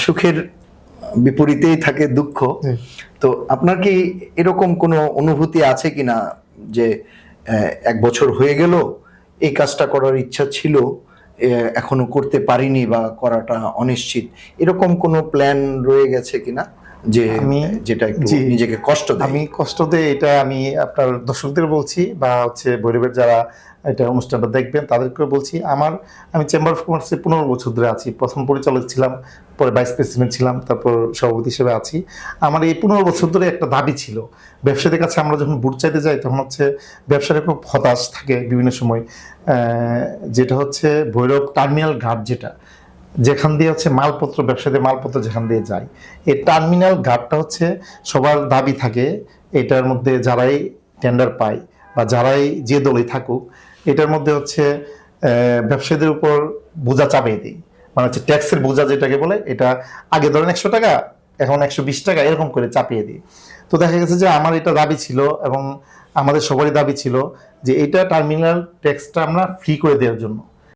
সুখের বিপরীতেই থাকে দুঃখ। তো আপনার কি এরকম কোনো অনুভূতি আছে কিনা যে 1 বছর হয়ে গেল, এই কাজটা করার ইচ্ছা ছিল, এখনো করতে পারিনি বা করাটা অনিশ্চিত, এরকম কোনো প্ল্যান রয়ে গেছে কিনা যে আমি যেটা একটু জি নিজেকে কষ্ট দেয়? আমি কষ্ট দিয়ে এটা আমি আপনার দর্শকদের বলছি বা হচ্ছে ভৈরবের যারা এটা অনুষ্ঠানটা দেখবেন তাদেরকে বলছি, আমি চেম্বার অফ কমার্সে 15 বছর ধরে আছি। প্রথম পরিচালক ছিলাম, পরে ভাইস প্রেসিডেন্ট ছিলাম, তারপর সভাপতি হিসেবে আছি। আমার এই 15 বছর ধরে একটা দাবি ছিল, ব্যবসায়ীদের কাছে আমরা যখন ভোট চাইতে যাই তখন হচ্ছে ব্যবসায়ীরা খুব হতাশ থাকে বিভিন্ন সময়। যেটা হচ্ছে ভৈরব টার্মিনাল ঘাট, যেখান দিয়ে হচ্ছে মালপত্র, ব্যবসায়ীদের মালপত্র যেখান দিয়ে যায়, এই টার্মিনাল ঘাটটা হচ্ছে সবার দাবি থাকে এটার মধ্যে যারাই টেন্ডার পায় বা যারাই যে দলই থাকুক, এটার মধ্যে হচ্ছে ব্যবসায়ীদের উপর বোঝা চাপিয়ে দিই, মানে হচ্ছে ট্যাক্সের বোঝা যেটাকে বলে, এটা আগে ধরেন 100 টাকা, এখন 120 টাকা, এরকম করে চাপিয়ে দিই। তো দেখা গেছে যে আমার এটা দাবি ছিল এবং আমাদের সবারই দাবি ছিল যে এটা টার্মিনাল ট্যাক্সটা আমরা ফ্রি করে দেওয়ার জন্য।